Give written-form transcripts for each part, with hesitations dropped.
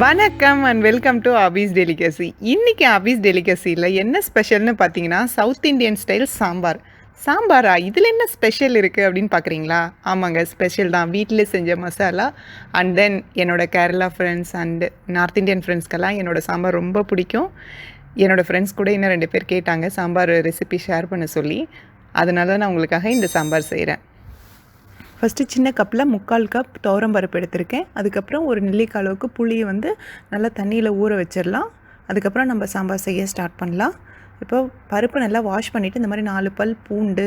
வணக்கம் and welcome to Hafiz delicacy. இன்றைக்கி அபீஸ் டெலிகசியில் என்ன ஸ்பெஷல்னு பார்த்தீங்கன்னா, சவுத் இண்டியன் ஸ்டைல் சாம்பார். சாம்பாரா? இதில் என்ன ஸ்பெஷல் இருக்குது அப்படின்னு பார்க்குறீங்களா? ஆமாங்க, ஸ்பெஷல் தான். வீட்டில் செஞ்ச மசாலா அண்ட் தென் என்னோடய Kerala friends and north Indian ஃப்ரெண்ட்ஸ்க்கெல்லாம் என்னோடய சாம்பார் ரொம்ப பிடிக்கும். என்னோடய ஃப்ரெண்ட்ஸ் கூட இன்னும் 2 பேர் கேட்டாங்க சாம்பார் ரெசிபி ஷேர் பண்ண சொல்லி. அதனால தான் நான் உங்களுக்காக இந்த சாம்பார் செய்கிறேன். ஃபஸ்ட்டு சின்ன கப்பில் 3/4 கப் துவரம்பருப்பு எடுத்திருக்கேன். அதுக்கப்புறம் ஒரு நெல்லிக்காய் அளவுக்கு புளியை வந்து நல்லா தண்ணியில் ஊற வச்சிடலாம். அதுக்கப்புறம் நம்ம சாம்பார் செய்ய ஸ்டார்ட் பண்ணலாம். இப்போ பருப்பு நல்லா வாஷ் பண்ணிவிட்டு இந்த மாதிரி 4 பல் பூண்டு,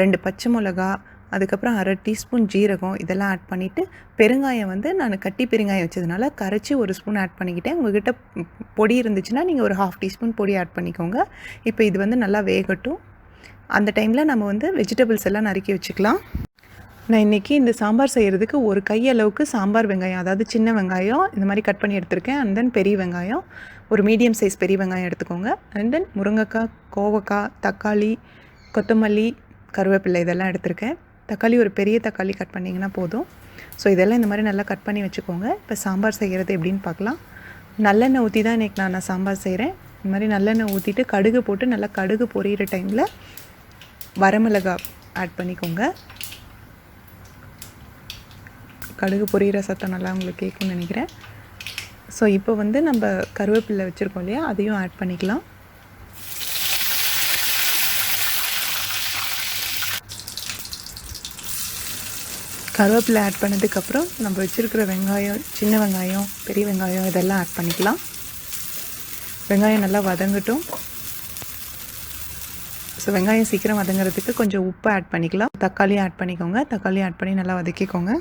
2 பச்சை மிளகா, அதுக்கப்புறம் 1/2 டீஸ்பூன் ஜீரகம் இதெல்லாம் ஆட் பண்ணிவிட்டு, பெருங்காயம் வந்து நான் கட்டி பெருங்காயம் வச்சதுனால கரைச்சி 1 ஸ்பூன் ஆட் பண்ணிக்கிட்டேன். உங்கள்கிட்ட பொடி இருந்துச்சுன்னா நீங்கள் ஒரு 1/2 டீஸ்பூன் பொடி ஆட் பண்ணிக்கோங்க. இப்போ இது வந்து நல்லா வேகட்டும். அந்த டைமில் நம்ம வந்து வெஜிடபிள்ஸ் எல்லாம் நறுக்கி வச்சுக்கலாம். நான் இன்றைக்கி இந்த சாம்பார் செய்கிறதுக்கு ஒரு கையளவுக்கு சாம்பார் வெங்காயம், அதாவது சின்ன வெங்காயம் இந்த மாதிரி கட் பண்ணி எடுத்திருக்கேன். அண்ட் தென் பெரிய வெங்காயம், ஒரு மீடியம் சைஸ் பெரிய வெங்காயம் எடுத்துக்கோங்க. அண்ட் தென் முருங்கைக்காய், கோவக்காய், தக்காளி, கொத்தமல்லி, கருவேப்பிலை இதெல்லாம் எடுத்திருக்கேன். தக்காளி ஒரு பெரிய தக்காளி கட் பண்ணிங்கன்னா போதும். ஸோ இதெல்லாம் இந்த மாதிரி நல்லா கட் பண்ணி வச்சுக்கோங்க. இப்போ சாம்பார் செய்கிறது எப்படின்னு பார்க்கலாம். நல்லெண்ணெய் ஊற்றி தான் இன்றைக்கி நான் சாம்பார் செய்கிறேன். இந்த மாதிரி நல்லெண்ணெய் ஊற்றிட்டு கடுகு போட்டு நல்லா கடுகு பொரியிற டைமில் வரமிளகாய் ஆட் பண்ணிக்கோங்க. கடுகு பொரியிற சத்தம் நல்லா உங்களுக்கு கேட்கும்னு நினைக்கிறேன். ஸோ இப்போ வந்து நம்ம கருவேப்பிலை வச்சுருக்கோம் இல்லையா, அதையும் ஆட் பண்ணிக்கலாம். கருவேப்பிலை ஆட் பண்ணதுக்கப்புறம் நம்ம வச்சுருக்கிற வெங்காயம், சின்ன வெங்காயம், பெரிய வெங்காயம் இதெல்லாம் ஆட் பண்ணிக்கலாம். வெங்காயம் நல்லா வதங்கட்டும். ஸோ வெங்காயம் சீக்கிரம் வதங்கிறதுக்கு கொஞ்சம் உப்பு ஆட் பண்ணிக்கலாம். தக்காளியும் ஆட் பண்ணிக்கோங்க. தக்காளியும் ஆட் பண்ணி நல்லா வதக்கிக்கோங்க.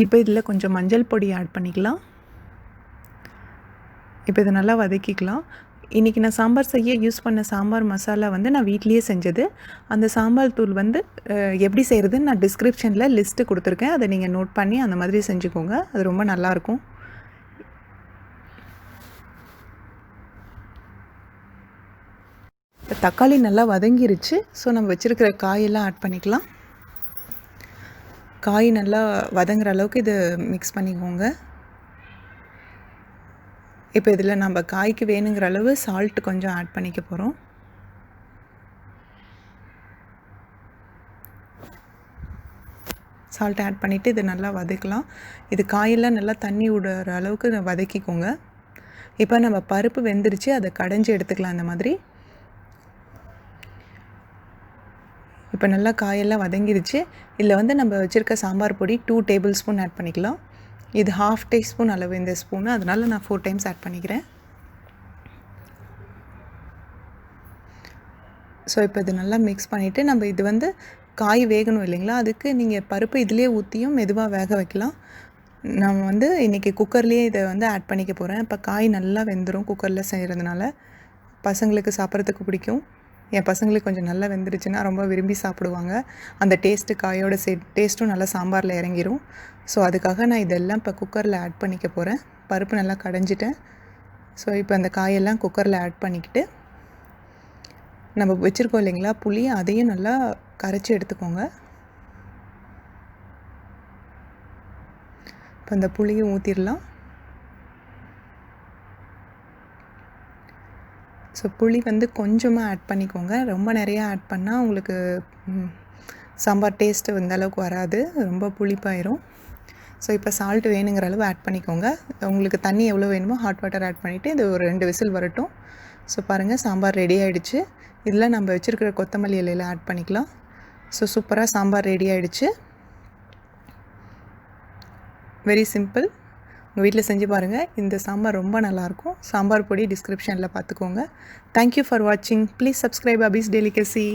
இப்போ இதில் கொஞ்சம் மஞ்சள் பொடி ஆட் பண்ணிக்கலாம். இப்போ இதை நல்லா வதக்கிக்கலாம். இன்றைக்கி நான் சாம்பார் செய்ய யூஸ் பண்ண சாம்பார் மசாலா வந்து நான் வீட்லேயே செஞ்சது. அந்த சாம்பார் தூள் வந்து எப்படி செய்கிறதுன்னு நான் டிஸ்கிரிப்ஷனில் லிஸ்ட்டு கொடுத்துருக்கேன். அதை நீங்கள் நோட் பண்ணி அந்த மாதிரி செஞ்சுக்கோங்க. அது ரொம்ப நல்லாயிருக்கும். இப்போ தக்காளி நல்லா வதங்கிருச்சு. ஸோ நம்ம வச்சுருக்கிற காயெல்லாம் ஆட் பண்ணிக்கலாம். காய் நல்லா வதங்குற அளவுக்கு இது மிக்ஸ் பண்ணிக்கோங்க. இப்போ இதில் நம்ம காய்க்கு வேணுங்கிற அளவு சால்ட் கொஞ்சம் ஆட் பண்ணிக்க போகிறோம். சால்ட் ஆட் பண்ணிவிட்டு இது நல்லா வதக்கலாம். இது காயெல்லாம் நல்லா தண்ணி விடுற அளவுக்கு வதக்கிக்கோங்க. இப்போ நம்ம பருப்பு வெந்துருச்சு, அதை கடைஞ்சி எடுத்துக்கலாம். இந்த மாதிரி இப்போ நல்லா காயெல்லாம் வதங்கிருச்சு. இதில் வந்து நம்ம வச்சுருக்க சாம்பார் பொடி 2 டேபிள் ஸ்பூன் ஆட் பண்ணிக்கலாம். இது 1/2 டீஸ்பூன் அளவு இந்த ஸ்பூனு, அதனால் நான் 4 டைம்ஸ் ஆட் பண்ணிக்கிறேன். ஸோ இப்போ இது நல்லா மிக்ஸ் பண்ணிவிட்டு நம்ம இது வந்து காய் வேகணும் இல்லைங்களா, அதுக்கு நீங்கள் பருப்பு இதிலே ஊற்றியும் மெதுவாக வேக வைக்கலாம். நான் வந்து இன்றைக்கி குக்கர்லேயே இதை வந்து ஆட் பண்ணிக்க போகிறேன். இப்போ காய் நல்லா வெந்துடும் குக்கரில் செய்கிறதுனால. பசங்களுக்கு சாப்பிட்றதுக்கு பிடிக்கும். என் பசங்களுக்கு கொஞ்சம் நல்லா வெந்துருச்சுன்னா ரொம்ப விரும்பி சாப்பிடுவாங்க. அந்த டேஸ்ட்டு காயோட டேஸ்ட்டும் நல்லா சாம்பாரில் இறங்கிரும். ஸோ அதுக்காக நான் இதெல்லாம் இப்போ குக்கரில் ஆட் பண்ணிக்க போகிறேன். பருப்பு நல்லா கடைஞ்சிட்டேன். ஸோ இப்போ அந்த காயெல்லாம் குக்கரில் ஆட் பண்ணிக்கிட்டு நம்ம வச்சுருக்கோம் இல்லைங்களா புளி, அதையும் நல்லா கரைச்சி எடுத்துக்கோங்க. இப்போ அந்த புளியும் ஊற்றிடலாம். ஸோ புளி வந்து கொஞ்சமாக ஆட் பண்ணிக்கோங்க. ரொம்ப நிறையா ஆட் பண்ணால் உங்களுக்கு சாம்பார் டேஸ்ட்டு இந்த அளவுக்கு வராது, ரொம்ப புளிப்பாயிரும். ஸோ இப்போ சால்ட் வேணுங்கிற அளவு ஆட் பண்ணிக்கோங்க. உங்களுக்கு தண்ணி எவ்வளோ வேணுமோ ஹாட் வாட்டர் ஆட் பண்ணிவிட்டு இது ஒரு 2 விசில் வரட்டும். ஸோ பாருங்கள், சாம்பார் ரெடி ஆகிடுச்சு. இதில் நம்ம வச்சுருக்கிற கொத்தமல்லி இலையில் ஆட் பண்ணிக்கலாம். ஸோ சூப்பராக சாம்பார் ரெடி ஆகிடுச்சு. Very simple. உங்கள் வீட்டில் செஞ்சு பாருங்கள். இந்த சாம்பார் ரொம்ப நல்லாயிருக்கும். சாம்பார் பொடி டிஸ்கிரிப்ஷனில் பார்த்துக்கோங்க. தேங்க்யூ ஃபார் வாட்சிங். Please subscribe Abi's delicacy.